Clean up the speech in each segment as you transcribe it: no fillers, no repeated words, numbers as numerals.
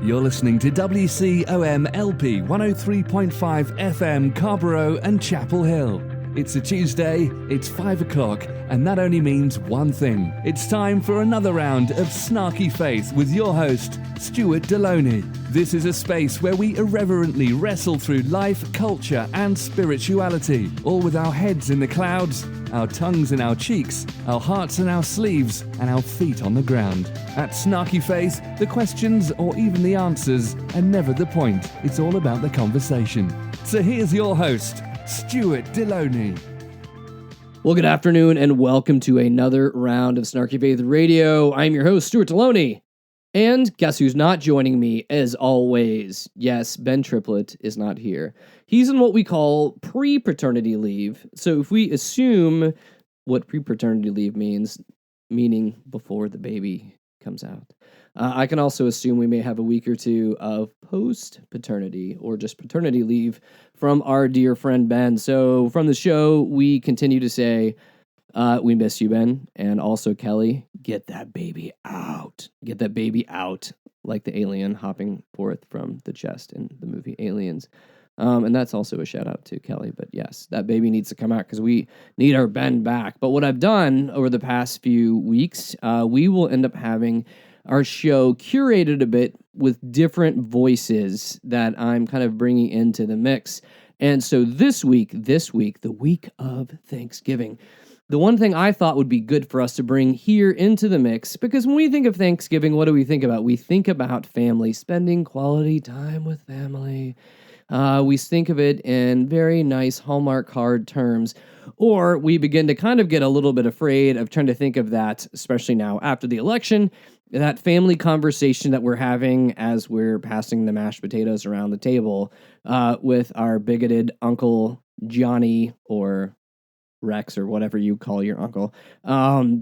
You're listening to WCOM LP 103.5 FM Carborough and Chapel Hill. It's a Tuesday, it's 5 o'clock, and that only means one thing. It's time for another round of Snarky Faith with your host, Stuart Deloney. This is a space where we irreverently wrestle through life, culture, and spirituality, all with our heads in the clouds, our tongues in our cheeks, our hearts in our sleeves, and our feet on the ground. At Snarky Faith, the questions or even the answers are never the point. It's all about the conversation. So here's your host, Stuart Deloney. Well, good afternoon and welcome to another round of Snarky Faith Radio. I'm your host, Stuart Deloney. And guess who's not joining me as always? Yes, Ben Triplett is not here. He's in what we call pre-paternity leave. So if we assume what pre-paternity leave means, meaning before the baby comes out, I can also assume we may have a week or two of post-paternity or just paternity leave from our dear friend Ben. So from the show, we continue to say, we miss you, Ben. And also, Kelly, get that baby out. Get that baby out, like the alien hopping forth from the chest in the movie Aliens. And that's also a shout out to Kelly. But yes, that baby needs to come out because we need our Ben back. But what I've done over the past few weeks, we will end up having our show curated a bit with different voices that I'm kind of bringing into the mix. And so this week, the week of Thanksgiving, the one thing I thought would be good for us to bring here into the mix, because when we think of Thanksgiving, what do we think about? We think about family, spending quality time with family. We think of it in very nice Hallmark card terms, or we begin to kind of get a little bit afraid of trying to think of that, especially now after the election, that family conversation that we're having as we're passing the mashed potatoes around the table with our bigoted Uncle Johnny or Rex or whatever you call your uncle.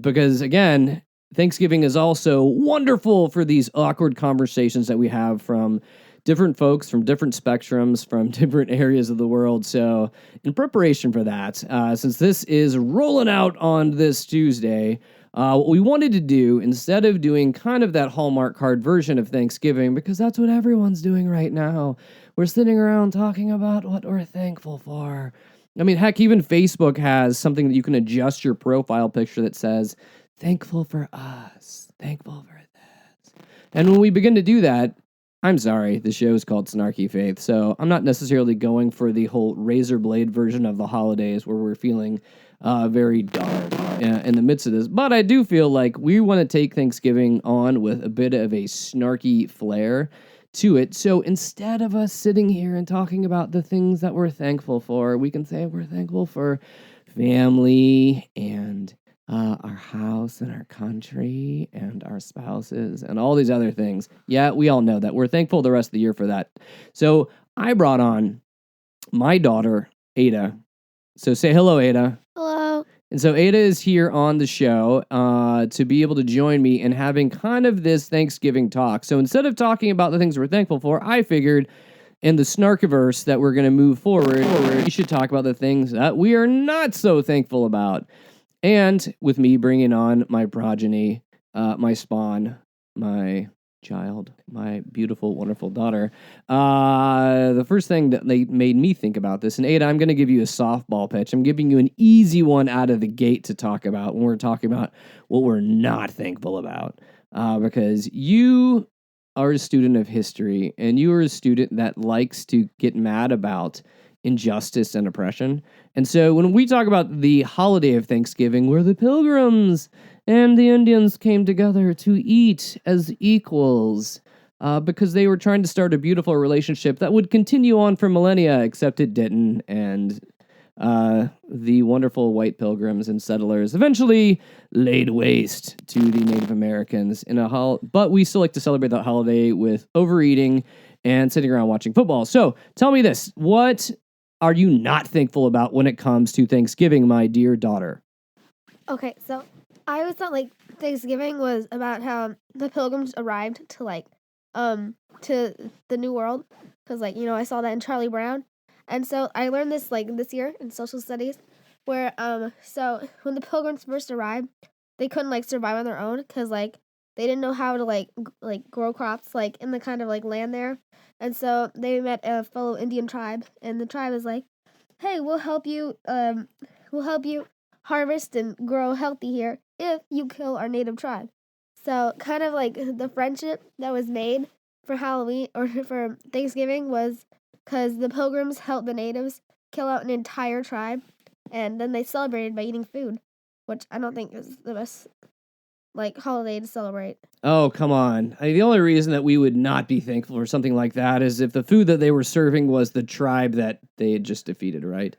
Because again, Thanksgiving is also wonderful for these awkward conversations that we have from different folks from different spectrums, from different areas of the world. So in preparation for that, since this is rolling out on this Tuesday, what we wanted to do, instead of doing kind of that Hallmark card version of Thanksgiving, because that's what everyone's doing right now, we're sitting around talking about what we're thankful for. I mean, heck, even Facebook has something that you can adjust your profile picture that says, thankful for us, thankful for this. And when we begin to do that, I'm sorry, the show is called Snarky Faith, so I'm not necessarily going for the whole razor blade version of the holidays where we're feeling very dark in the midst of this. But I do feel like we want to take Thanksgiving on with a bit of a snarky flair to it. So instead of us sitting here and talking about the things that we're thankful for, we can say we're thankful for family and our house and our country and our spouses and all these other things. Yeah, we all know that. We're thankful the rest of the year for that. So I brought on my daughter, Ada. So say hello, Ada. Hello. And so Ada is here on the show to be able to join me in having kind of this Thanksgiving talk. So instead of talking about the things we're thankful for, I figured in the Snarkiverse that we're going to move forward, we should talk about the things that we are not so thankful about. And with me bringing on my progeny, my spawn, my child, my beautiful, wonderful daughter, the first thing that they made me think about this, and Ada, I'm going to give you a softball pitch. I'm giving you an easy one out of the gate to talk about when we're talking about what we're not thankful about, because you are a student of history, and you are a student that likes to get mad about injustice and oppression. And so when we talk about the holiday of Thanksgiving, where the Pilgrims and the Indians came together to eat as equals, because they were trying to start a beautiful relationship that would continue on for millennia, except it didn't. And the wonderful white pilgrims and settlers eventually laid waste to the Native Americans in but we still like to celebrate that holiday with overeating and sitting around watching football. So tell me this, what are you not thankful about when it comes to Thanksgiving, my dear daughter? Okay, so I always thought Thanksgiving was about how the Pilgrims arrived to to the New World, because I saw that in Charlie Brown, and so I learned this this year in social studies, where so when the Pilgrims first arrived, they couldn't survive on their own because they didn't know how to grow crops like in the kind of like land there, and so they met a fellow Indian tribe, and the tribe is like, hey, we'll help you harvest and grow healthy here if you kill our native tribe. So kind of like the friendship that was made for Halloween or for Thanksgiving was because the pilgrims helped the natives kill out an entire tribe, and then they celebrated by eating food, which I don't think is the best like holiday to celebrate. Oh, come on. The only reason that we would not be thankful for something like that is if the food that they were serving was the tribe that they had just defeated, right?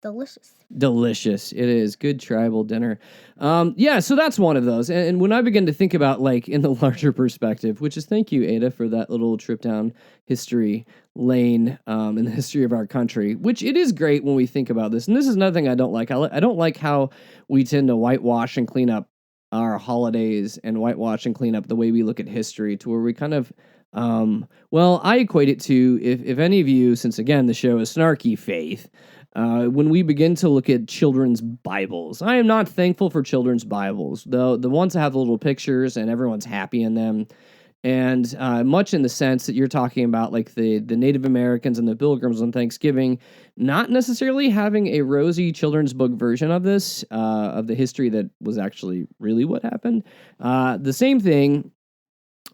Delicious. Delicious. It is. Good tribal dinner. Yeah, so that's one of those. And when I begin to think about, like, in the larger perspective, which is thank you, Ada, for that little trip down history lane in the history of our country, which it is great when we think about this. And this is another thing I don't like. I don't like how we tend to whitewash and clean up our holidays and whitewash and clean up the way we look at history to where we kind of, well, I equate it to, if any of you, since again, the show is Snarky Faith, when we begin to look at children's Bibles. I am not thankful for children's Bibles, though the ones that have the little pictures and everyone's happy in them. And much in the sense that you're talking about, like the Native Americans and the Pilgrims on Thanksgiving, not necessarily having a rosy children's book version of this, of the history that was actually really what happened. The same thing,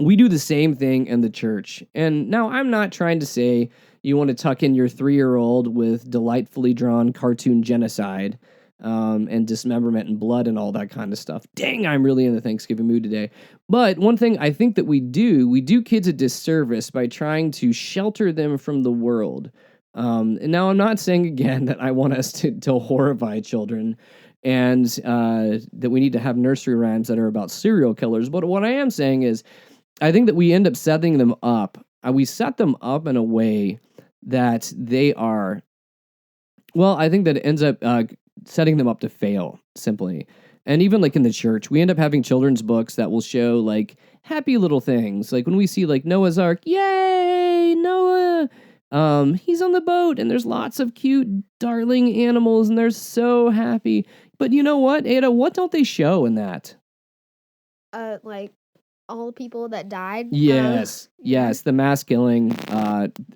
we do the same thing in the church. And now I'm not trying to say you want to tuck in your 3-year-old with delightfully drawn cartoon genocide and dismemberment and blood and all that kind of stuff. Dang, I'm really in the Thanksgiving mood today. But one thing I think that we do kids a disservice by trying to shelter them from the world. And now I'm not saying again that I want us to horrify children and that we need to have nursery rhymes that are about serial killers. But what I am saying is I think that we end up setting them up. We set them up in a way that they are, well, I think that it ends up setting them up to fail, simply. And even like in the church, we end up having children's books that will show like happy little things. Like when we see like Noah's Ark, yay, Noah, he's on the boat and there's lots of cute, darling animals and they're so happy. But you know what, Ada, what don't they show in that? Like all the people that died. Yes, the mass killing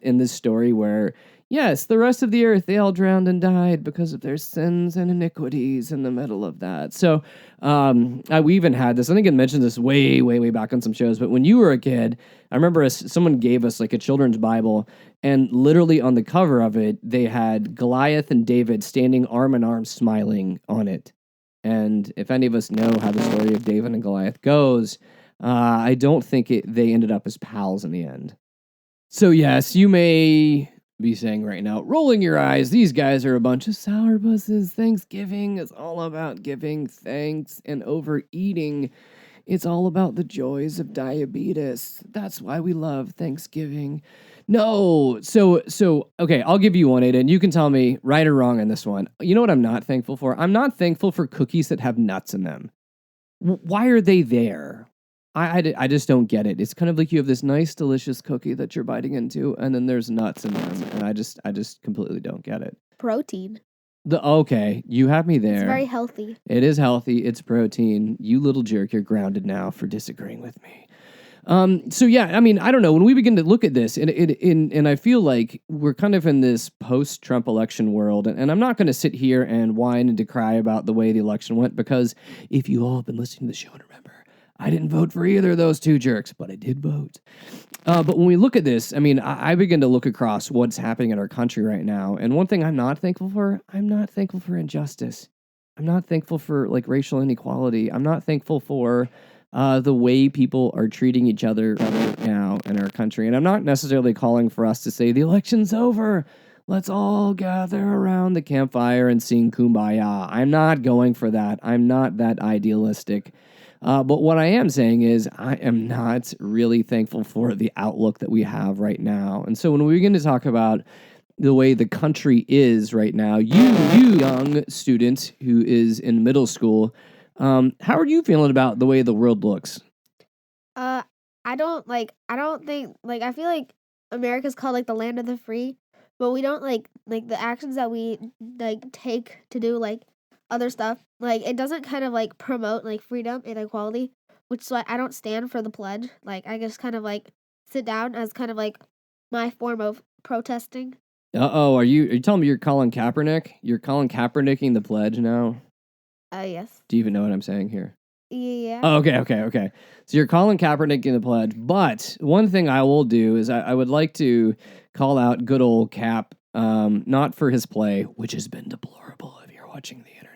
in this story where, yes, the rest of the earth, they all drowned and died because of their sins and iniquities in the middle of that. So we even had this, I think I mentioned this way, way, way back on some shows, but when you were a kid, I remember someone gave us like a children's Bible, and literally on the cover of it, they had Goliath and David standing arm in arm smiling on it. And if any of us know how the story of David and Goliath goes, I don't think they ended up as pals in the end. So yes, you may be saying right now, rolling your eyes, these guys are a bunch of sourpusses. Thanksgiving is all about giving thanks and overeating. It's all about the joys of diabetes. That's why we love Thanksgiving. No, so okay, I'll give you one, Ada, and you can tell me right or wrong on this one. You know what I'm not thankful for? I'm not thankful for cookies that have nuts in them. Why are they there? I just don't get it. It's kind of like you have this nice, delicious cookie that you're biting into, and then there's nuts in them, and I just completely don't get it. Protein. Okay, you have me there. It's very healthy. It is healthy. It's protein. You little jerk, you're grounded now for disagreeing with me. So yeah, I mean, I don't know. When we begin to look at this, and I feel like we're kind of in this post-Trump election world, and I'm not going to sit here and whine and decry about the way the election went, because if you all have been listening to the show and remember, I didn't vote for either of those two jerks, but I did vote. But when we look at this, I mean, I begin to look across what's happening in our country right now. And one thing I'm not thankful for injustice. I'm not thankful for like racial inequality. I'm not thankful for the way people are treating each other right now in our country. And I'm not necessarily calling for us to say the election's over. Let's all gather around the campfire and sing Kumbaya. I'm not going for that. I'm not that idealistic. But what I am saying is I am not really thankful for the outlook that we have right now. And so when we begin to talk about the way the country is right now, you young student who is in middle school, how are you feeling about the way the world looks? I don't think, I feel like America's called like the land of the free, but we don't like the actions that we like take to do like other stuff. Like it doesn't kind of like promote like freedom and equality, which is why I don't stand for the pledge. Like, I just kind of like sit down as kind of like my form of protesting. Are you telling me you're Colin Kaepernick? You're Colin Kaepernicking the pledge now? Yes. Do you even know what I'm saying here? Yeah. Oh, okay. So you're Colin Kaepernicking the pledge, but one thing I will do is I would like to call out good old Cap, not for his play, which has been deplorable if you're watching the internet.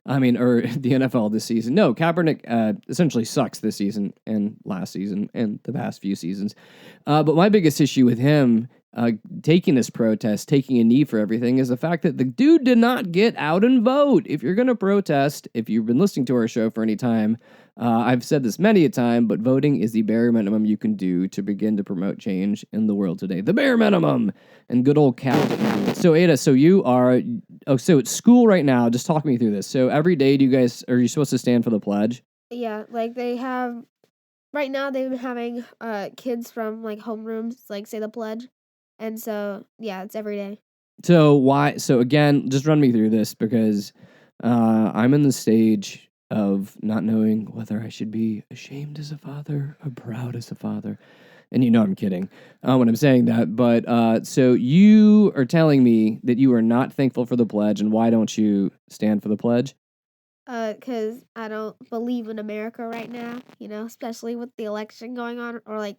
I mean, or the NFL this season. No, Kaepernick essentially sucks this season and last season and the past few seasons. But my biggest issue with him taking this protest, taking a knee for everything, is the fact that the dude did not get out and vote. If you're going to protest, if you've been listening to our show for any time, I've said this many a time, but voting is the bare minimum you can do to begin to promote change in the world today. The bare minimum. And good old Cap didn't do it. So Ada, so you are, so it's school right now. Just talk me through this. So every day are you supposed to stand for the pledge? Yeah, like they have, right now they've been having kids from like homerooms like say the pledge. And so, yeah, it's every day. So why? So again, just run me through this because I'm in the stage of not knowing whether I should be ashamed as a father or proud as a father. And you know I'm kidding when I'm saying that. But so you are telling me that you are not thankful for the pledge, and why don't you stand for the pledge? Because I don't believe in America right now, especially with the election going on or like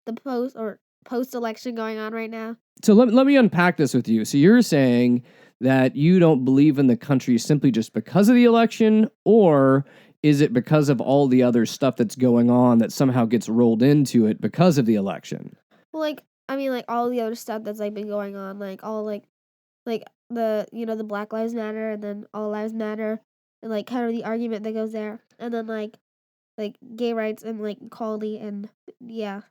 the post-election going on right now. So let me unpack this with you. So you're saying that you don't believe in the country simply just because of the election, or is it because of all the other stuff that's going on that somehow gets rolled into it because of the election? Well, like, I mean, like, all the other stuff that's, like, been going on, like, all, like, the, the Black Lives Matter, and then All Lives Matter, and, like, kind of the argument that goes there, and then, like, gay rights and, like, equality, and, yeah,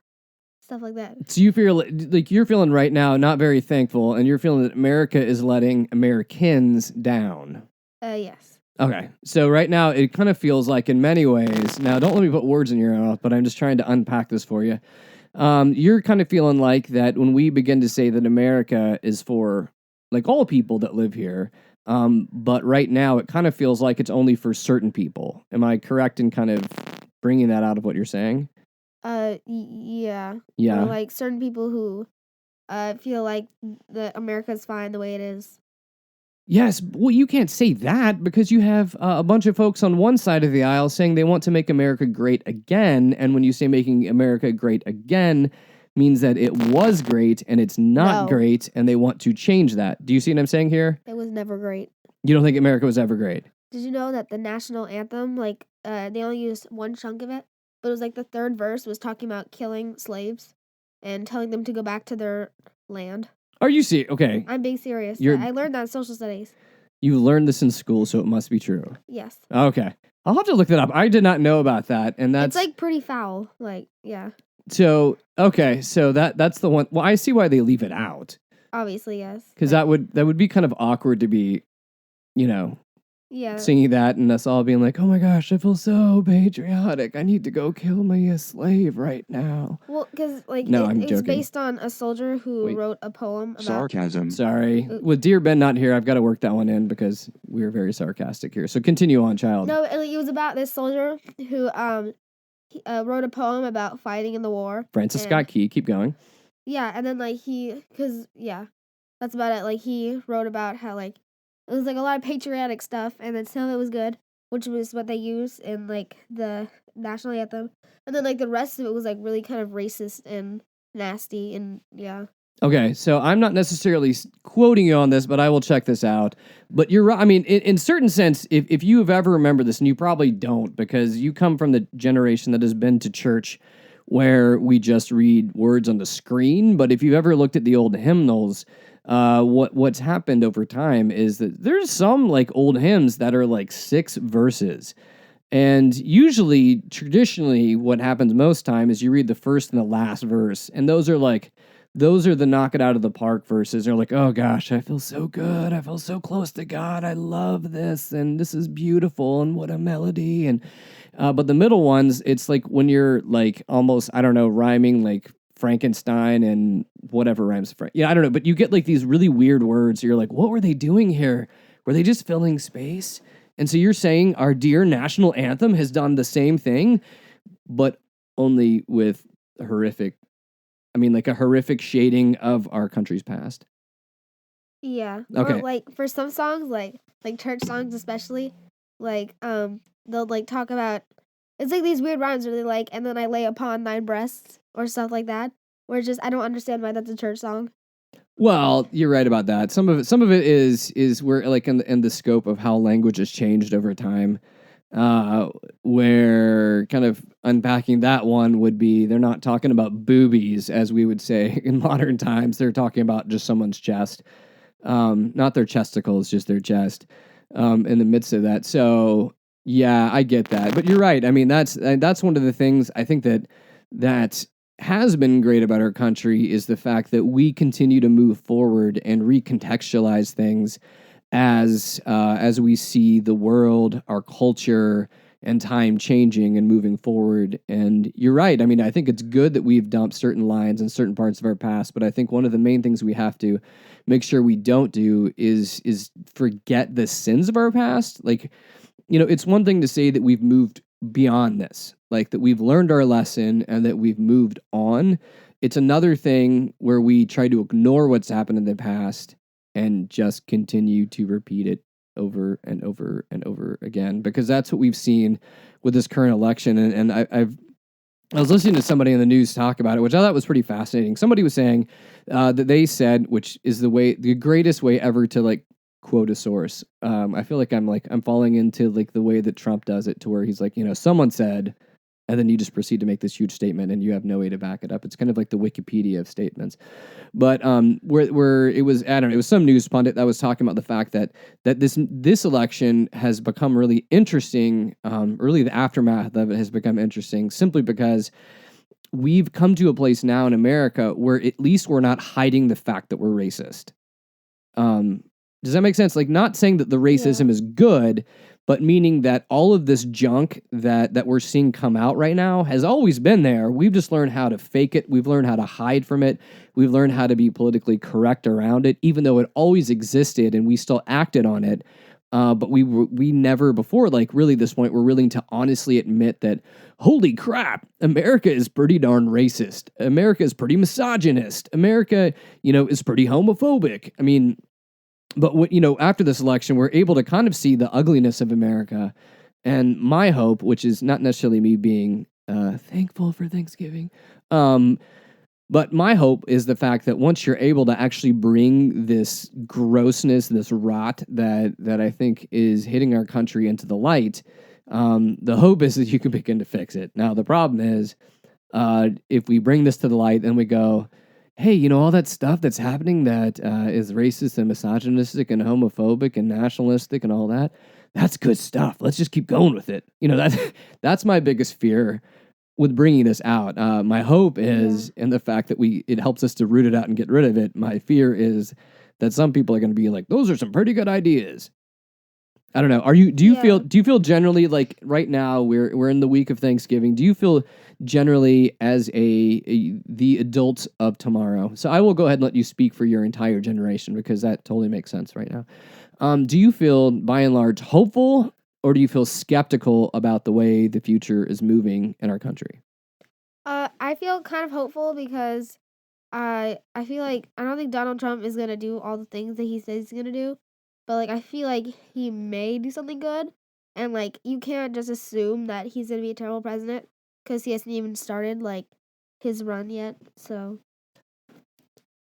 stuff like that. So you feel like you're feeling right now not very thankful, and you're feeling that America is letting Americans down. Yes. Okay, so right now it kind of feels like in many ways, now don't let me put words in your mouth, but I'm just trying to unpack this for you. You're kind of feeling like that when we begin to say that America is for like all people that live here, but right now it kind of feels like it's only for certain people. Am I correct in kind of bringing that out of what you're saying? Yeah. Yeah. Or, like certain people who feel like the America's fine the way it is. Yes, well, you can't say that because you have a bunch of folks on one side of the aisle saying they want to make America great again. And when you say making America great again, means that it was great and it's not great and they want to change that. Do you see what I'm saying here? It was never great. You don't think America was ever great? Did you know that the national anthem, like, they only used one chunk of it, but it was like the third verse was talking about killing slaves and telling them to go back to their land? Are you serious? Okay. I'm being serious. I learned that in social studies. You learned this in school, so it must be true. Yes. Okay. I'll have to look that up. I did not know about that. And that's... It's like pretty foul. Like, yeah. So, okay. So that's the one. Well, I see why they leave it out. Obviously, yes. Because that would be kind of awkward to be, singing that and us all being like, oh my gosh, I feel so patriotic. I need to go kill me a slave right now. Well, because I'm it was based on a soldier who wrote a poem about... Sarcasm. Sorry. With Dear Ben not here, I've got to work that one in because we're very sarcastic here. So continue on, child. No, it was about this soldier who wrote a poem about fighting in the war. Francis Scott Key, keep going. Yeah, and then that's about it. Like, he wrote about how, like, it was, like, a lot of patriotic stuff, and then some of it was good, which was what they used in, like, the national anthem. And then, like, the rest of it was, like, really kind of racist and nasty, and, yeah. Okay, so I'm not necessarily quoting you on this, but I will check this out. But you're right. I mean, in certain sense, if you have ever remembered this, and you probably don't, because you come from the generation that has been to church where we just read words on the screen. But if you've ever looked at the old hymnals, what's happened over time is that there's some like old hymns that are like 6 verses. And usually, traditionally, what happens most time is you read the first and the last verse. And those are the knock it out of the park verses. They're like, oh gosh, I feel so good. I feel so close to God. I love this. And this is beautiful. And what a melody. And, but the middle ones, it's like when you're like almost, I don't know, rhyming like Frankenstein and whatever rhymes. I don't know. But you get like these really weird words. You're like, what were they doing here? Were they just filling space? And so you're saying our dear national anthem has done the same thing? but only with horrific, like a horrific shading of our country's past. Yeah. Okay. Or like for some songs, like church songs especially, like they'll like talk about, it's like these weird rhymes where they like, and then I lay upon thine breasts or stuff like that. Where it's just, I don't understand why that's a church song. Well, you're right about that. Some of it is where, like, in the scope of how language has changed over time. Where kind of unpacking that one would be, they're not talking about boobies as we would say in modern times. They're talking about just someone's chest, not their chesticles, just their chest. In the midst of that, so yeah, I get that. But you're right. I mean, that's one of the things I think that has been great about our country is the fact that we continue to move forward and recontextualize things as we see the world, our culture, and time changing and moving forward. And you're right. I mean, I think it's good that we've dumped certain lines and certain parts of our past, but I think one of the main things we have to make sure we don't do is forget the sins of our past. Like, it's one thing to say that we've moved beyond this, like that we've learned our lesson and that we've moved on. It's another thing where we try to ignore what's happened in the past and just continue to repeat it over and over and over again, because that's what we've seen with this current election. And I was listening to somebody in the news talk about it, which I thought was pretty fascinating. Somebody was saying that they said, which is the greatest way ever to like quote a source. I feel like I'm falling into like the way that Trump does it, to where he's like, someone said, and then you just proceed to make this huge statement and you have no way to back it up. It's kind of like the Wikipedia of statements. But where it was, I don't know, it was some news pundit that was talking about the fact that this election has become really interesting. Really, the aftermath of it has become interesting simply because we've come to a place now in America where at least we're not hiding the fact that we're racist. Does that make sense? Like, not saying that the racism is good, but meaning that all of this junk that we're seeing come out right now has always been there. We've just learned how to fake it. We've learned how to hide from it. We've learned how to be politically correct around it, even though it always existed and we still acted on it. But we never before, like really this point, we're willing to honestly admit that, holy crap, America is pretty darn racist. America is pretty misogynist. America, is pretty homophobic. I mean, but after this election, we're able to kind of see the ugliness of America. And my hope, which is not necessarily me being thankful for Thanksgiving, but my hope is the fact that once you're able to actually bring this grossness, this rot that I think is hitting our country into the light, the hope is that you can begin to fix it. Now, the problem is, if we bring this to the light and we go, hey, all that stuff that's happening that is racist and misogynistic and homophobic and nationalistic and all that, that's good stuff. Let's just keep going with it. That's my biggest fear with bringing this out. My hope is in the fact that it helps us to root it out and get rid of it. My fear is that some people are going to be like, those are some pretty good ideas. I don't know. Do you feel generally like right now we're in the week of Thanksgiving? Do you feel generally as the adult of tomorrow? So I will go ahead and let you speak for your entire generation, because that totally makes sense right now. Do you feel by and large hopeful, or do you feel skeptical about the way the future is moving in our country? I feel kind of hopeful because I feel like I don't think Donald Trump is gonna do all the things that he says he's gonna do. But, like, I feel like he may do something good, and, like, you can't just assume that he's going to be a terrible president because he hasn't even started, like, his run yet, so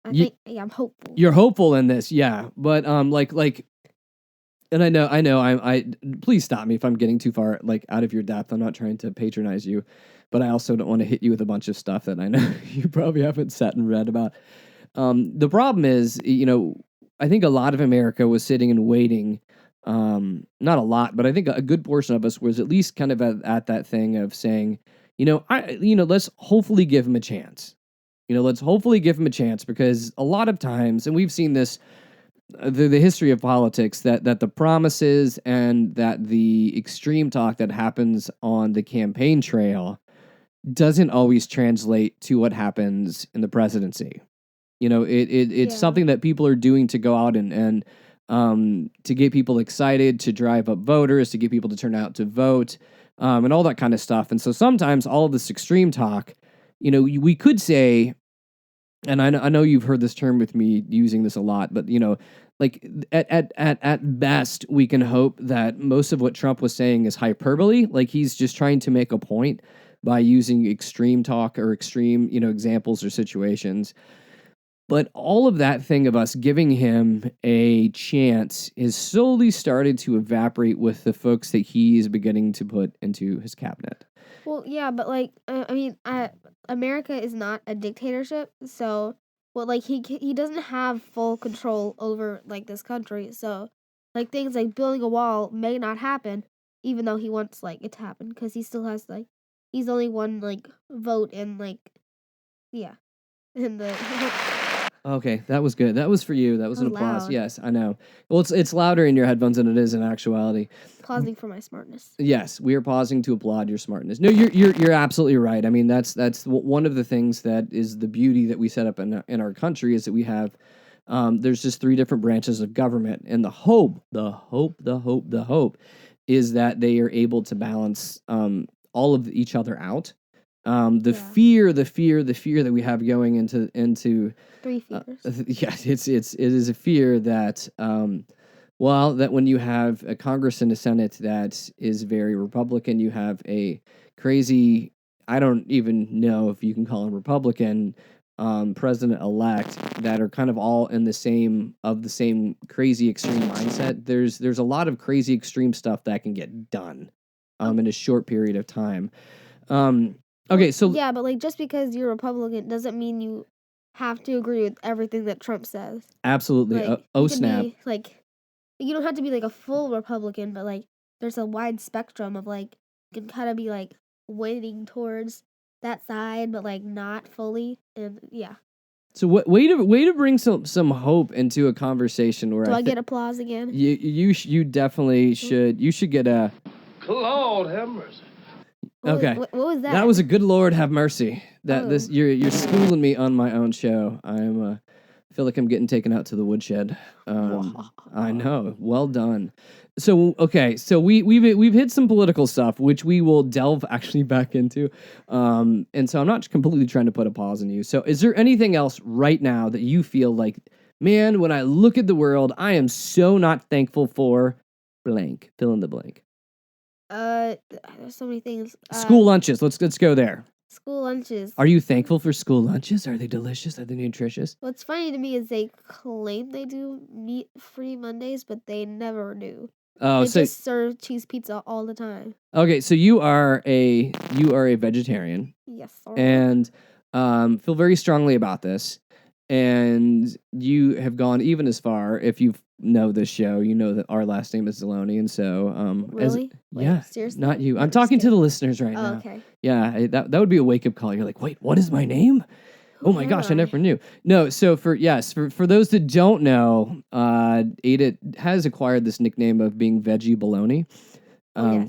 I think, I'm hopeful. You're hopeful in this, yeah, but, like, and I know, please stop me if I'm getting too far, like, out of your depth. I'm not trying to patronize you, but I also don't want to hit you with a bunch of stuff that I know you probably haven't sat and read about. The problem is, I think a lot of America was sitting and waiting. Not a lot, but I think a good portion of us was at least kind of at that thing of saying, let's hopefully give him a chance. Let's hopefully give him a chance, because a lot of times, and we've seen this, the history of politics, that the promises and that the extreme talk that happens on the campaign trail doesn't always translate to what happens in the presidency. It's something that people are doing to go out and to get people excited, to drive up voters, to get people to turn out to vote. and all that kind of stuff. And so sometimes all of this extreme talk, we could say, and I know you've heard this term with me using this a lot, but like at best, we can hope that most of what Trump was saying is hyperbole. Like he's just trying to make a point by using extreme talk or extreme, examples or situations. But all of that thing of us giving him a chance is slowly started to evaporate with the folks that he is beginning to put into his cabinet. Well, yeah, but America is not a dictatorship, so he doesn't have full control over like this country. So like things like building a wall may not happen, even though he wants like it to happen, because he still has like he's only one like vote in like in the. Okay, that was good. That was for you. That was an applause. Loud. Yes, I know. Well, it's louder in your headphones than it is in actuality. Pausing for my smartness. Yes, we are pausing to applaud your smartness. No, you're absolutely right. I mean, that's one of the things that is the beauty that we set up in our country is that we have there's just 3 different branches of government, and the hope is that they are able to balance all of each other out. The fear that we have going into 3 fears. It is a fear that that when you have a Congress and a Senate that is very Republican, you have a crazy, I don't even know if you can call him Republican, president-elect that are kind of all in the same crazy extreme mindset. There's a lot of crazy extreme stuff that can get done in a short period of time. Okay, so yeah, but like just because you're Republican doesn't mean you have to agree with everything that Trump says. Absolutely. Like, snap. You don't have to be like a full Republican, but like there's a wide spectrum of like you can kind of be like weighting towards that side, but like not fully. And yeah. So way to bring some hope into a conversation where I get applause again? You definitely should. You should get a. Lord have mercy. Okay. What was that? That was a good Lord have mercy. You're schooling me on my own show. I feel like I'm getting taken out to the woodshed. I know. Well done. So okay, so we've hit some political stuff, which we will delve actually back into. And so I'm not completely trying to put a pause on you. So is there anything else right now that you feel like, man, when I look at the world, I am so not thankful for blank. Fill in the blank. There's so many things. School lunches. Let's go there. School lunches. Are you thankful for school lunches? Are they delicious? Are they nutritious? What's funny to me is they claim they do meat-free Mondays, but they never do. Oh, they just serve cheese pizza all the time. Okay, so you are a vegetarian. Yes, sir. And feel very strongly about this. And you have gone even as far, if you know this show, you know that our last name is Zeloni, and so really? Seriously? Not you. I'm talking to the listeners right now. Okay. Yeah, that would be a wake up call. You're like, wait, what is my name? Oh my gosh, I never knew. No, so for those that don't know, Ada has acquired this nickname of being Veggie Baloney,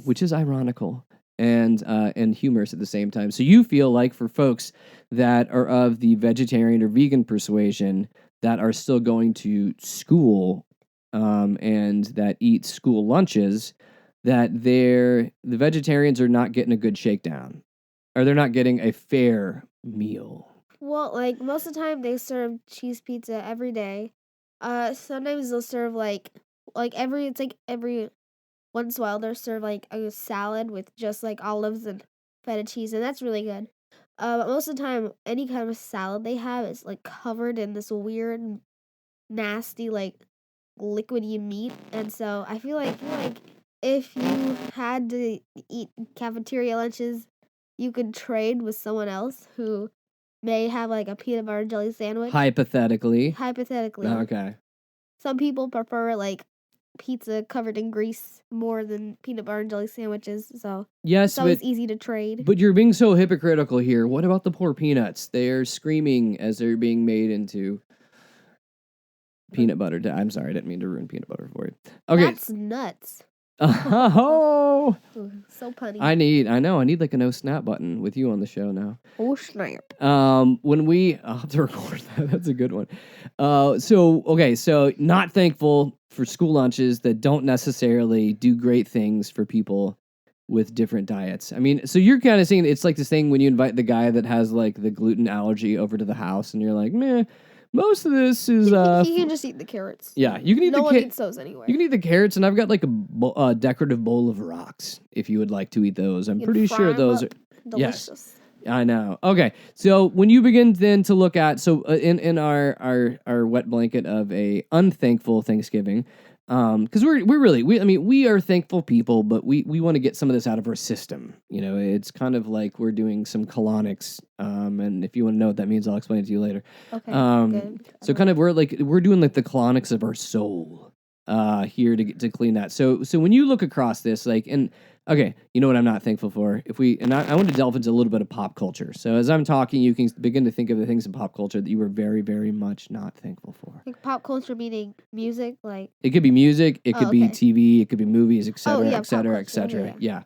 which is ironical and humorous at the same time. So you feel like for folks that are of the vegetarian or vegan persuasion that are still going to school and that eat school lunches, that the vegetarians are not getting a good shakedown, or they're not getting a fair meal. Well, like most of the time they serve cheese pizza every day. Sometimes they'll serve like every once in a while they'll serve like a salad with just like olives and feta cheese, and that's really good. But most of the time, any kind of salad they have is like covered in this weird, nasty like liquidy meat, and so I feel like if you had to eat cafeteria lunches, you could trade with someone else who may have like a peanut butter and jelly sandwich. Hypothetically. Okay. Some people prefer like pizza covered in grease more than peanut butter and jelly sandwiches, so yes, it's always easy to trade. But you're being so hypocritical here. What about the poor peanuts? They're screaming as they're being made into peanut butter. I'm sorry, I didn't mean to ruin peanut butter for you. Okay. That's nuts. Oh, so punny. I need like a no snap button with you on the show now. Oh snap. When I'll have to record that. That's a good one. So not thankful for school lunches that don't necessarily do great things for people with different diets. I mean, so you're kind of saying it's like this thing when you invite the guy that has like the gluten allergy over to the house, and you're like, meh, most of this is he can just eat the carrots. yeah, you can eat no one eats those anyway. You can eat the carrots, and I've got like a decorative bowl of rocks if you would like to eat those. I'm pretty sure those are delicious. Yes, I know. Okay, so when you begin then to look at in our wet blanket of a unthankful Thanksgiving, because we are thankful people, but we want to get some of this out of our system. You know, it's kind of like we're doing some colonics. And if you want to know what that means, I'll explain it to you later. Okay. Good. So kind of we're doing like the colonics of our soul here to clean that. So when you look across this, okay, you know what I'm not thankful for? I want to delve into a little bit of pop culture. So as I'm talking, you can begin to think of the things in pop culture that you were very, very much not thankful for. Like pop culture meaning music, like it could be music, it could be TV, it could be movies, etc., yeah, etc., etc. Yeah.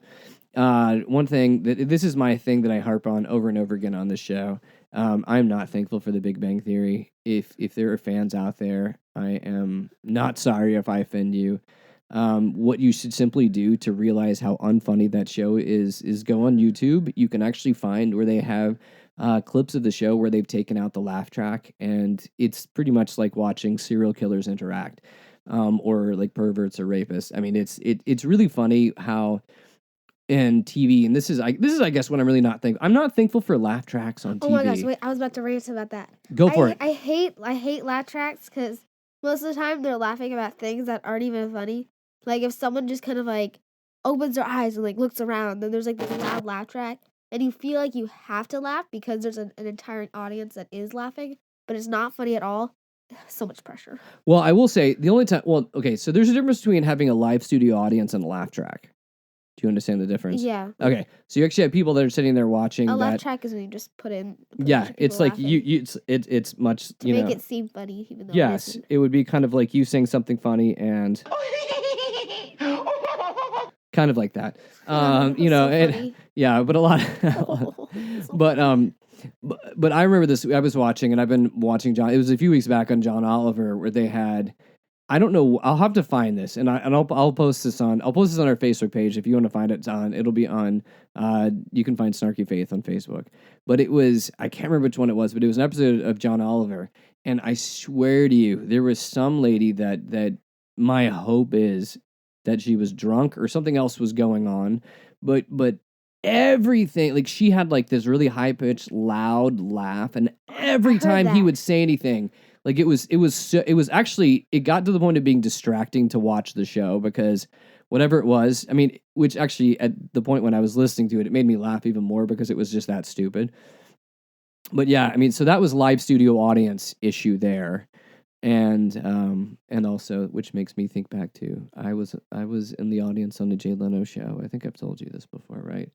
One thing this is my thing that I harp on over and over again on this show. I'm not thankful for The Big Bang Theory. If there are fans out there, I am not sorry if I offend you. What you should simply do to realize how unfunny that show is go on YouTube. You can actually find where they have clips of the show where they've taken out the laugh track, and it's pretty much like watching serial killers interact, or like perverts or rapists. I mean, it's really funny how in TV, and this is I guess what I'm really not thankful. I'm not thankful for laugh tracks on TV. Oh my gosh! Wait, I was about to rant about that. Go for it. I hate laugh tracks because most of the time they're laughing about things that aren't even funny. Like if someone just kind of like opens their eyes and like looks around, then there's like this loud laugh track, and you feel like you have to laugh because there's an entire audience that is laughing, but it's not funny at all. So much pressure. Well, I will say the only time. Well, okay, so there's a difference between having a live studio audience and a laugh track. Do you understand the difference? Yeah. Okay, so you actually have people that are sitting there watching. A laugh track is when you just put yeah, it's like it's much to make it seem funny, even though yes, it would be kind of like you saying something funny and kind of like that. Yeah, but a lot. But I remember this. I was watching, and I've been watching John. It was a few weeks back on John Oliver where they had. I don't know. I'll have to find this, and I'll post this on. I'll post this on our Facebook page if you want to find it. It'll be on. You can find Snarky Faith on Facebook. But it was. I can't remember which one it was, but it was an episode of John Oliver, and I swear to you, there was some lady that my hope is that she was drunk or something else was going on, but everything, like she had like this really high pitched, loud laugh, and every time he would say anything. Like it got to the point of being distracting to watch the show because whatever it was, I mean, which actually at the point when I was listening to it, it made me laugh even more because it was just that stupid. But yeah, I mean, so that was live studio audience issue there. And also, which makes me think back to, I was in the audience on the Jay Leno show. I think I've told you this before, right?